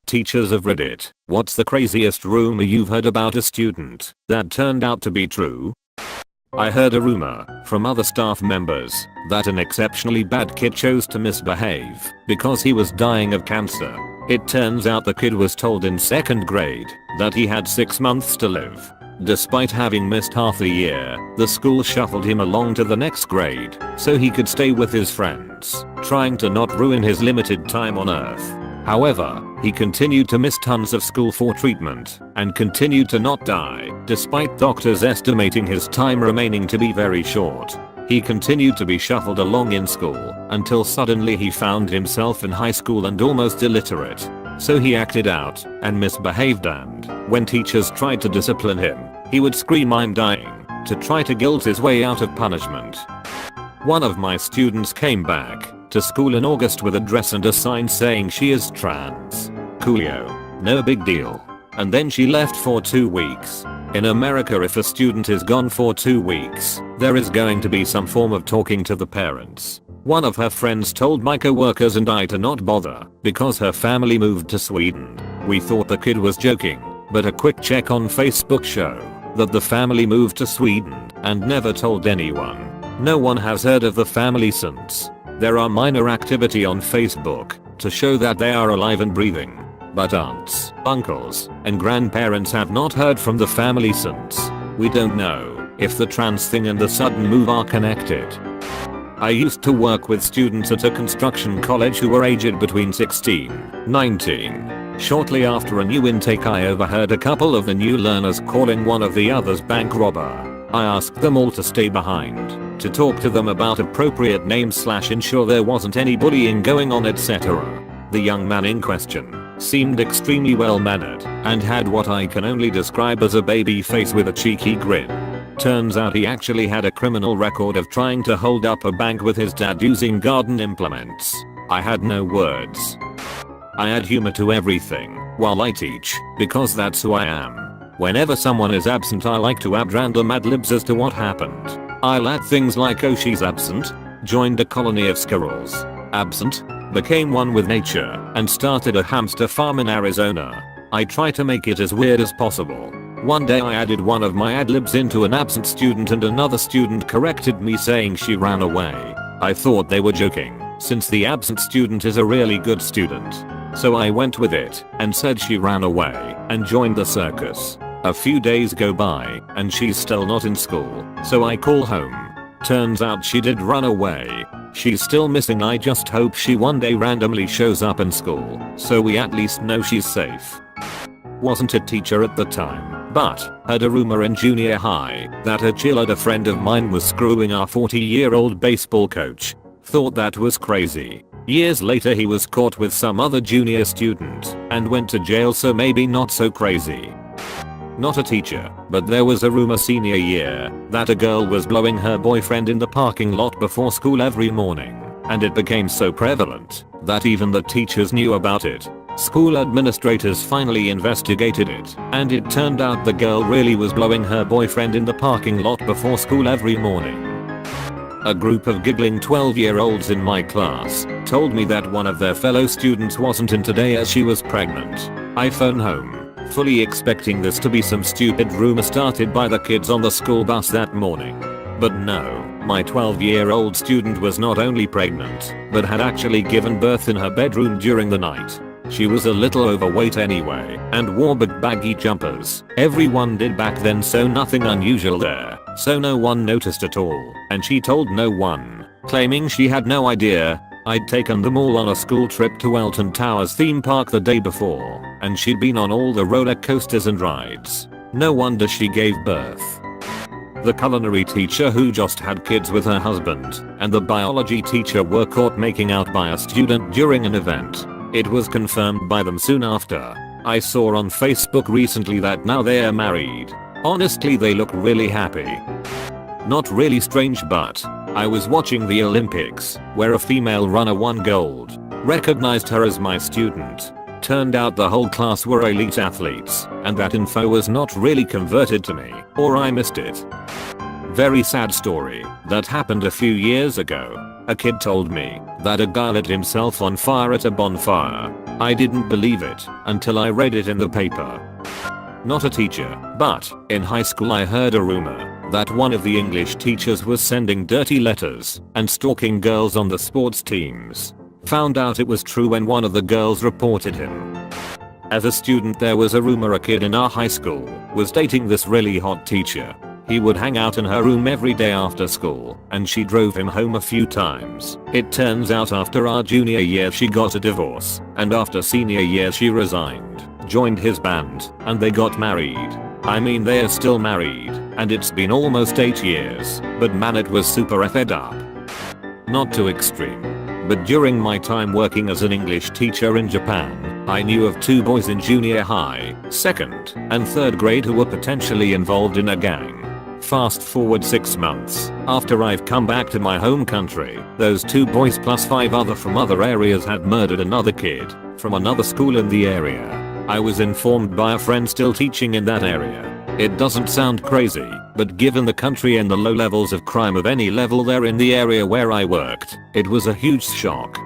Teachers of Reddit, what's the craziest rumor you've heard about a student that turned out to be true? I heard a rumor from other staff members that an exceptionally bad kid chose to misbehave because he was dying of cancer. It turns out the kid was told in 2nd grade that he had 6 months to live. Despite having missed half the year, the school shuffled him along to the next grade so he could stay with his friends, trying to not ruin his limited time on Earth. However, he continued to miss tons of school for treatment and continued to not die, despite doctors estimating his time remaining to be very short. He continued to be shuffled along in school until suddenly he found himself in high school and almost illiterate. So he acted out and misbehaved, and when teachers tried to discipline him, he would scream "I'm dying" to try to guilt his way out of punishment. One of my students came back to school in August with a dress and a sign saying she is trans. Coolio. No big deal. And then she left for 2 weeks. In America, if a student is gone for 2 weeks, there is going to be some form of talking to the parents. One of her friends told my coworkers and I to not bother because her family moved to Sweden. We thought the kid was joking, but a quick check on Facebook showed that the family moved to Sweden and never told anyone. No one has heard of the family since. There are minor activity on Facebook to show that they are alive and breathing, but aunts, uncles, and grandparents have not heard from the family since. We don't know if the trans thing and the sudden move are connected. I used to work with students at a construction college who were aged between 16 and 19. Shortly after a new intake, I overheard a couple of the new learners calling one of the others bank robber. I asked them all to stay behind to talk to them about appropriate names / ensure there wasn't any bullying going on, etc. The young man in question seemed extremely well mannered and had what I can only describe as a baby face with a cheeky grin. Turns out he actually had a criminal record of trying to hold up a bank with his dad using garden implements. I had no words. I add humor to everything while I teach because that's who I am. Whenever someone is absent, I like to add random ad-libs as to what happened. I'll add things like "oh, she's absent, joined a colony of squirrels, absent, became one with nature, and started a hamster farm in Arizona." I try to make it as weird as possible. One day I added one of my ad-libs into an absent student and another student corrected me saying she ran away. I thought they were joking, since the absent student is a really good student. So I went with it and said she ran away and joined the circus. A few days go by and she's still not in school, so I call home. Turns out she did run away. She's still missing. I just hope she one day randomly shows up in school so we at least know she's safe. Wasn't a teacher at the time, but heard a rumor in junior high that a cheerleader friend of mine was screwing our 40-year-old baseball coach. Thought that was crazy. Years later he was caught with some other junior student and went to jail, so maybe not so crazy. Not a teacher, but there was a rumor senior year that a girl was blowing her boyfriend in the parking lot before school every morning, and it became so prevalent that even the teachers knew about it. School administrators finally investigated it, and it turned out the girl really was blowing her boyfriend in the parking lot before school every morning. A group of giggling 12-year-olds in my class told me that one of their fellow students wasn't in today as she was pregnant. I phone home, fully expecting this to be some stupid rumor started by the kids on the school bus that morning. But no, my 12-year-old student was not only pregnant, but had actually given birth in her bedroom during the night. She was a little overweight anyway, and wore big baggy jumpers. Everyone did back then, so nothing unusual there. So no one noticed at all, and she told no one, claiming she had no idea. I'd taken them all on a school trip to Elton Towers theme park the day before, and she'd been on all the roller coasters and rides. No wonder she gave birth. The culinary teacher who just had kids with her husband and the biology teacher were caught making out by a student during an event. It was confirmed by them soon after. I saw on Facebook recently that now they are married. Honestly, they look really happy. Not really strange, but I was watching the Olympics where a female runner won gold. Recognized her as my student. Turned out the whole class were elite athletes, and that info was not really converted to me, or I missed it. Very sad story that happened a few years ago. A kid told me that a guy lit himself on fire at a bonfire. I didn't believe it until I read it in the paper. Not a teacher, but in high school I heard a rumor that one of the English teachers was sending dirty letters and stalking girls on the sports teams. Found out it was true when one of the girls reported him. As a student there was a rumor a kid in our high school was dating this really hot teacher. He would hang out in her room every day after school, and she drove him home a few times. It turns out after our junior year she got a divorce, and after senior year she resigned, joined his band, and they got married. I mean they are still married, and it's been almost 8 years, but man it was super effed up. Not too extreme, but during my time working as an English teacher in Japan, I knew of 2 boys in junior high, 2nd, and 3rd grade who were potentially involved in a gang. Fast forward 6 months, after I've come back to my home country, those 2 boys plus 5 other from other areas had murdered another kid from another school in the area. I was informed by a friend still teaching in that area. It doesn't sound crazy, but given the country and the low levels of crime of any level there in the area where I worked, it was a huge shock.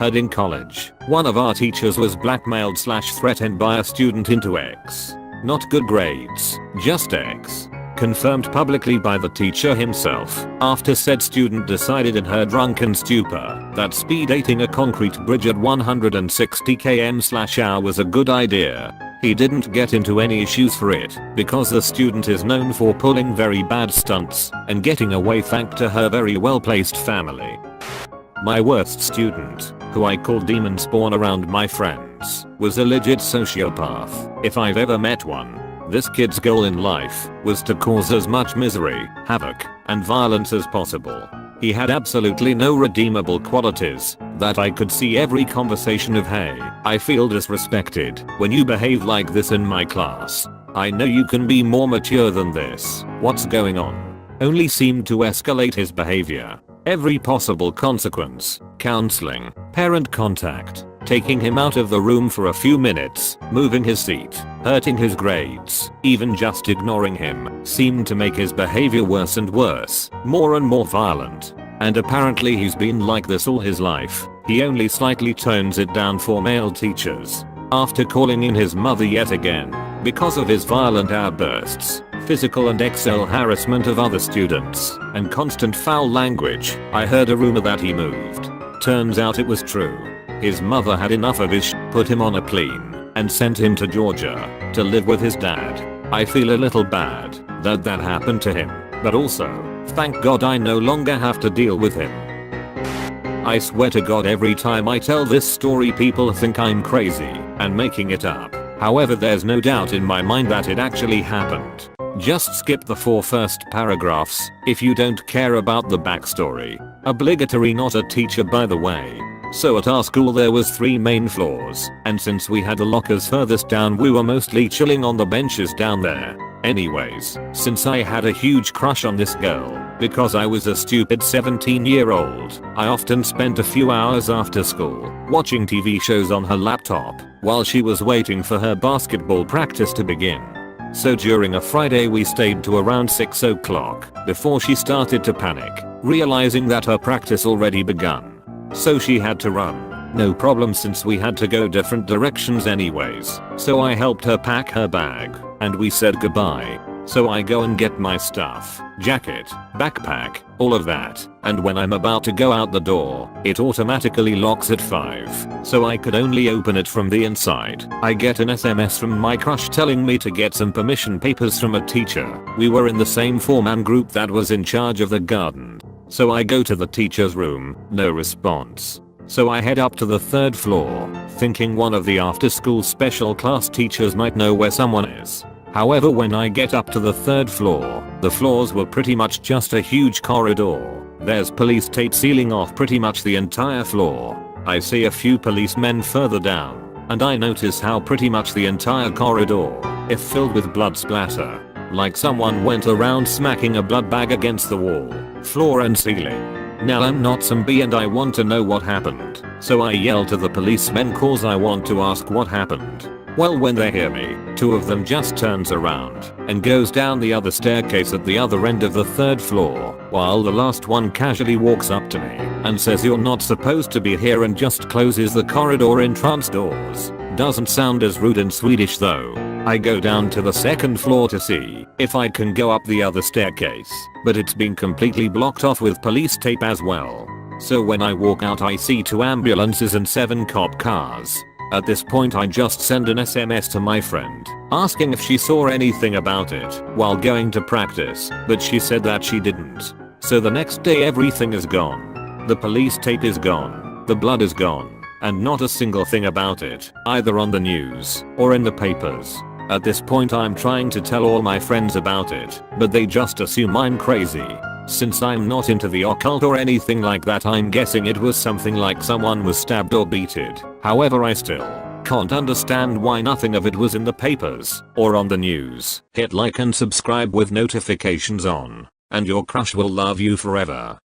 Heard in college, one of our teachers was blackmailed/threatened by a student into X. Not good grades, just X. Confirmed publicly by the teacher himself after said student decided in her drunken stupor that speed dating a concrete bridge at 160 km/h was a good idea. He didn't get into any issues for it because the student is known for pulling very bad stunts and getting away thanks to her very well placed family. My worst student, who I called Demon Spawn around my friends, was a legit sociopath if I've ever met one. This kid's goal in life was to cause as much misery, havoc, and violence as possible. He had absolutely no redeemable qualities that I could see every conversation of hey, I feel disrespected when you behave like this in my class. I know you can be more mature than this. What's going on? Only seemed to escalate his behavior. Every possible consequence, counseling, parent contact, taking him out of the room for a few minutes, moving his seat, hurting his grades, even just ignoring him, seemed to make his behavior worse and worse, more and more violent. And apparently he's been like this all his life. He only slightly tones it down for male teachers. After calling in his mother yet again, because of his violent outbursts, physical and sexual harassment of other students, and constant foul language, I heard a rumor that he moved. Turns out it was true. His mother had enough of his put him on a plane, and sent him to Georgia to live with his dad. I feel a little bad that happened to him, but also, thank God I no longer have to deal with him. I swear to God every time I tell this story people think I'm crazy and making it up. However, there's no doubt in my mind that it actually happened. Just skip the 4 first paragraphs if you don't care about the backstory. Obligatory, not a teacher by the way. So at our school there was 3 main floors, and since we had the lockers furthest down we were mostly chilling on the benches down there. Anyways, since I had a huge crush on this girl, because I was a stupid 17-year-old, I often spent a few hours after school watching TV shows on her laptop while she was waiting for her basketball practice to begin. So during a Friday we stayed to around 6 o'clock before she started to panic, realizing that her practice already begun. So she had to run. No problem since we had to go different directions anyways. So I helped her pack her bag, and we said goodbye. So I go and get my stuff, jacket, backpack, all of that, and when I'm about to go out the door, it automatically locks at 5, so I could only open it from the inside. I get an SMS from my crush telling me to get some permission papers from a teacher. We were in the same 4-man group that was in charge of the garden. So I go to the teacher's room, no response. So I head up to the 3rd floor, thinking one of the after-school special class teachers might know where someone is. However, when I get up to the 3rd floor, the floors were pretty much just a huge corridor. There's police tape sealing off pretty much the entire floor. I see a few policemen further down, and I notice how pretty much the entire corridor is filled with blood splatter. Like someone went around smacking a blood bag against the wall, floor and ceiling. Now I'm not some B and I want to know what happened, so I yell to the policemen cause I want to ask what happened. Well, when they hear me, two of them just turns around and goes down the other staircase at the other end of the 3rd floor, while the last one casually walks up to me and says you're not supposed to be here and just closes the corridor entrance doors. Doesn't sound as rude in Swedish though. I go down to the 2nd floor to see if I can go up the other staircase, but it's been completely blocked off with police tape as well. So when I walk out I see 2 ambulances and 7 cop cars. At this point I just send an SMS to my friend asking if she saw anything about it while going to practice, but she said that she didn't. So the next day everything is gone. The police tape is gone, the blood is gone, and not a single thing about it, either on the news or in the papers. At this point I'm trying to tell all my friends about it, but they just assume I'm crazy. Since I'm not into the occult or anything like that, I'm guessing it was something like someone was stabbed or beaten. However, I still can't understand why nothing of it was in the papers or on the news. Hit like and subscribe with notifications on, and your crush will love you forever.